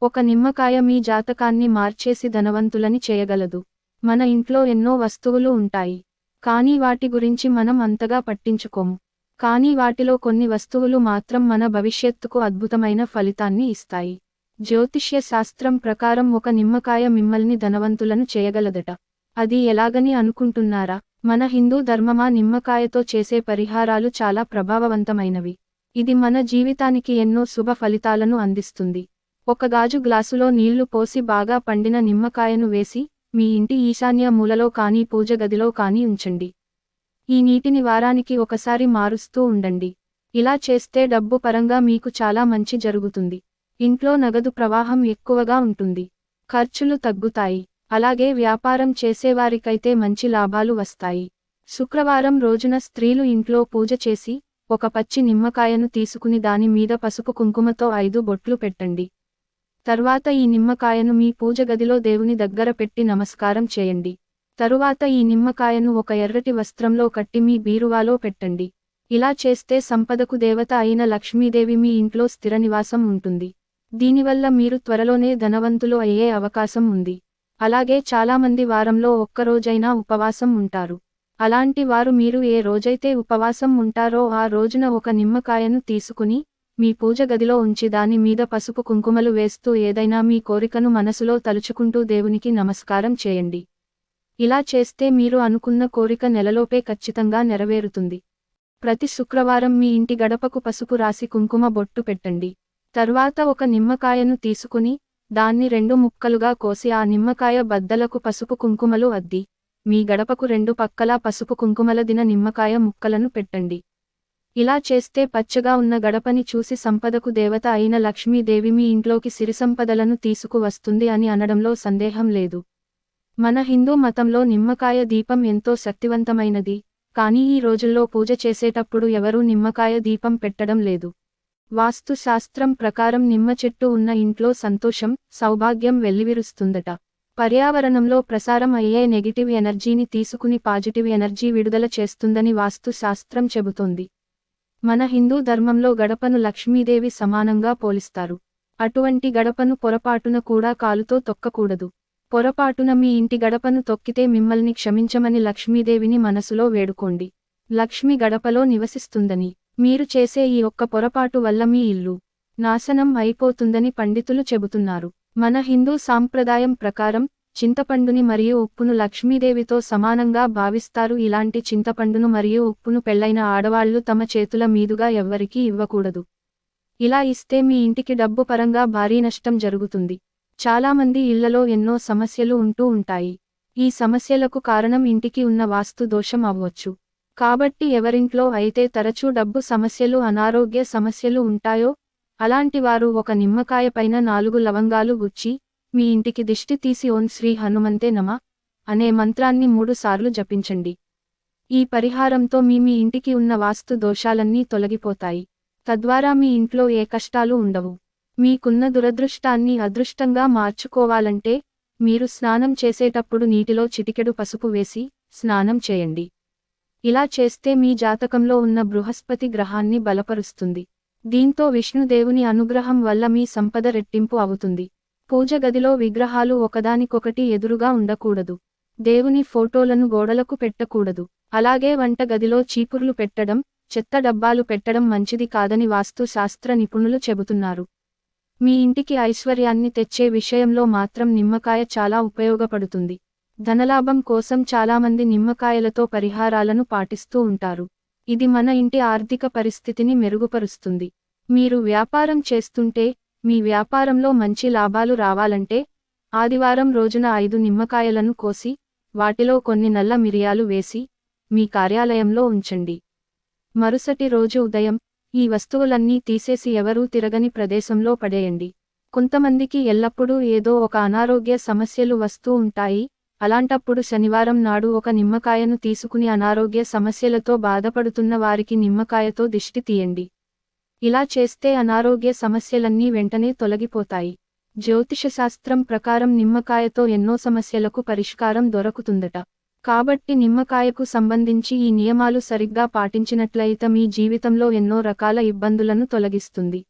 ఒక నిమ్మకాయ మీ జాతకాన్ని మార్చేసి ధనవంతులని చేయగలదు. మన ఇంట్లో ఎన్నో వస్తువులు ఉంటాయి. కానీ వాటి గురించి మనం అంతగా పట్టించుకోము. కానీ వాటిలో కొన్ని వస్తువులు మాత్రం మన భవిష్యత్తుకు అద్భుతమైన ఫలితాన్ని ఇస్తాయి. జ్యోతిష్య శాస్త్రం ప్రకారం ఒక నిమ్మకాయ మిమ్మల్ని ధనవంతులను చేయగలదట. అది ఎలాగని అనుకుంటున్నారా? మన హిందూ ధర్మమా నిమ్మకాయతో చేసే పరిహారాలు చాలా ప్రభావవంతమైనవి. ఇది మన జీవితానికి ఎన్నో శుభ ఫలితాలను అందిస్తుంది. ఒక గాజు గ్లాసులో నీళ్లు పోసి బాగా పండిన నిమ్మకాయను వేసి, మీ ఇంటి ఈశాన్య మూలలో కానీ పూజ గదిలో కానీ ఉంచండి. ఈ నీటిని వారానికి ఒకసారి మారుస్తూ ఉండండి. ఇలా చేస్తే డబ్బు పరంగా మీకు చాలా మంచి జరుగుతుంది. ఇంట్లో నగదు ప్రవాహం ఎక్కువగా ఉంటుంది. ఖర్చులు తగ్గుతాయి. అలాగే వ్యాపారం చేసేవారికైతే మంచి లాభాలు వస్తాయి. శుక్రవారం రోజున స్త్రీలు ఇంట్లో పూజ చేసి, ఒక పచ్చి నిమ్మకాయను తీసుకుని దాని మీద పసుపు కుంకుమతో 5 బొట్లు పెట్టండి. తర్వాత ఈ నిమ్మకాయను మీ పూజ గదిలో దేవుని దగ్గర పెట్టి నమస్కారం చేయండి. తరువాత ఈ నిమ్మకాయను ఒక ఎర్రటి వస్త్రంలో కట్టి మీ బీరువాలో పెట్టండి. ఇలా చేస్తే సంపదకు దేవత అయిన లక్ష్మీదేవి మీ ఇంట్లో స్థిర నివాసం ఉంటుంది. దీనివల్ల మీరు త్వరలోనే ధనవంతులు అయ్యే అవకాశం ఉంది. అలాగే చాలామంది వారంలో ఒక్కరోజైనా ఉపవాసం ఉంటారు. అలాంటి వారు మీరు ఏ రోజైతే ఉపవాసం ఉంటారో ఆ రోజున ఒక నిమ్మకాయను తీసుకుని, మీ పూజ గదిలో ఉంచి దాని మీద పసుపు కుంకుమలు వేస్తూ ఏదైనా మీ కోరికను మనసులో తలుచుకుంటూ దేవునికి నమస్కారం చేయండి. ఇలా చేస్తే మీరు అనుకున్న కోరిక నెలలోపే ఖచ్చితంగా నెరవేరుతుంది. ప్రతి శుక్రవారం మీ ఇంటి గడపకు పసుపు రాసి కుంకుమ బొట్టు పెట్టండి. తర్వాత ఒక నిమ్మకాయను తీసుకుని, దాన్ని 2 ముక్కలుగా కోసి ఆ నిమ్మకాయ బద్దలకు పసుపు కుంకుమలు అద్ది, మీ గడపకు 2 పక్కలా పసుపు కుంకుమలదిన నిమ్మకాయ ముక్కలను పెట్టండి. ఇలా చేస్తే పచ్చగా ఉన్న గడపని చూసి సంపదకు దేవత అయిన లక్ష్మీదేవి మీ ఇంట్లోకి సిరిసంపదలను తీసుకువస్తుంది అని అనడంలో సందేహం లేదు. మన హిందూ మతంలో నిమ్మకాయ దీపం ఎంతో శక్తివంతమైనది, కానీ ఈ రోజుల్లో పూజ చేసేటప్పుడు ఎవరూ నిమ్మకాయ దీపం పెట్టడం లేదు. వాస్తు శాస్త్రం ప్రకారం నిమ్మ చెట్టు ఉన్న ఇంట్లో సంతోషం, సౌభాగ్యం వెల్లివిరుస్తుందట. పర్యావరణంలో ప్రసారం అయ్యే నెగిటివ్ ఎనర్జీని తీసుకుని పాజిటివ్ ఎనర్జీ విడుదల చేస్తుందని వాస్తు శాస్త్రం చెబుతోంది. మన హిందూ ధర్మంలో గడపను లక్ష్మీదేవి సమానంగా పోలిస్తారు. అటువంటి గడపను పొరపాటున కూడా కాలుతో తొక్కకూడదు. పొరపాటున మీ ఇంటి గడపను తొక్కితే మిమ్మల్ని క్షమించమని లక్ష్మీదేవిని మనసులో వేడుకోండి. లక్ష్మి గడపలో నివసిస్తుందని. మీరు చేసే ఈ ఒక్క పొరపాటు వల్ల మీ ఇల్లు నాశనం అయిపోతుందని పండితులు చెబుతున్నారు. మన హిందూ సాంప్రదాయం ప్రకారం చింతపండుని మరియు ఉప్పును లక్ష్మీదేవితో సమానంగా భావిస్తారు. ఇలాంటి చింతపండును మరియు ఉప్పును పెళ్లైన ఆడవాళ్లు తమ చేతుల మీదుగా ఎవ్వరికీ ఇవ్వకూడదు. ఇలా ఇస్తే మీ ఇంటికి డబ్బు పరంగా భారీ నష్టం జరుగుతుంది. చాలామంది ఇళ్లలో ఎన్నో సమస్యలు ఉంటూ ఉంటాయి. ఈ సమస్యలకు కారణం ఇంటికి ఉన్న వాస్తు దోషం అవ్వచ్చు. కాబట్టి ఎవరింట్లో అయితే తరచూ డబ్బు సమస్యలు, అనారోగ్య సమస్యలు ఉంటాయో అలాంటి వారు ఒక నిమ్మకాయ పైన 4 లవంగాలు గుచ్చి, మీ ఇంటికి దిష్టి తీసి ఓం శ్రీ హనుమంతే నమః అనే మంత్రాన్ని 3 సార్లు జపించండి. ఈ పరిహారంతో మీ ఇంటికి ఉన్న వాస్తు దోషాలన్నీ తొలగిపోతాయి. తద్వారా మీ ఇంట్లో ఏ కష్టాలు ఉండవు. మీకున్న దురదృష్టాన్ని అదృష్టంగా మార్చుకోవాలంటే మీరు స్నానం చేసేటప్పుడు నీటిలో చిటికెడు పసుపు వేసి స్నానం చేయండి. ఇలా చేస్తే మీ జాతకంలో ఉన్న బృహస్పతి గ్రహాన్ని బలపరుస్తుంది. దీంతో విష్ణుదేవుని అనుగ్రహం వల్ల మీ సంపద రెట్టింపు అవుతుంది. పూజ గదిలో విగ్రహాలు ఒకదానికొకటి ఎదురుగా ఉండకూడదు. దేవుని ఫోటోలను గోడలకు పెట్టకూడదు. అలాగే వంట గదిలో చీపుర్లు పెట్టడం, చెత్త డబ్బాలు పెట్టడం మంచిది కాదని వాస్తు శాస్త్ర నిపుణులు చెబుతున్నారు. మీ ఇంటికి ఐశ్వర్యాన్ని తెచ్చే విషయంలో మాత్రం నిమ్మకాయ చాలా ఉపయోగపడుతుంది. ధనలాభం కోసం చాలామంది నిమ్మకాయలతో పరిహారాలను పాటిస్తూ ఉంటారు. ఇది మన ఇంటి ఆర్థిక పరిస్థితిని మెరుగుపరుస్తుంది. మీరు వ్యాపారం చేస్తుంటే, మీ వ్యాపారంలో మంచి లాభాలు రావాలంటే, ఆదివారం రోజున 5 నిమ్మకాయలను కోసి, వాటిలో కొన్ని నల్ల మిరియాలు వేసి, మీ కార్యాలయంలో ఉంచండి. మరుసటి రోజు ఉదయం, ఈ వస్తువులన్నీ తీసేసి ఎవరూ తిరగని ప్రదేశంలో పడేయండి. కొంతమందికి ఎల్లప్పుడూ ఏదో ఒక అనారోగ్య సమస్యలు వస్తూ ఉంటాయి. అలాంటప్పుడు శనివారం నాడు ఒక నిమ్మకాయను తీసుకుని అనారోగ్య సమస్యలతో బాధపడుతున్న వారికి నిమ్మకాయతో దిష్టి తీయండి. ఇలా చేస్తే అనారోగ్య సమస్యలన్నీ వెంటనే తొలగిపోతాయి. జ్యోతిషశాస్త్రం ప్రకారం నిమ్మకాయతో ఎన్నో సమస్యలకు పరిష్కారం దొరుకుతుందట. కాబట్టి నిమ్మకాయకు సంబంధించి ఈ నియమాలు సరిగ్గా పాటించినట్లయితే మీ జీవితంలో ఎన్నో రకాల ఇబ్బందులను తొలగిస్తుంది.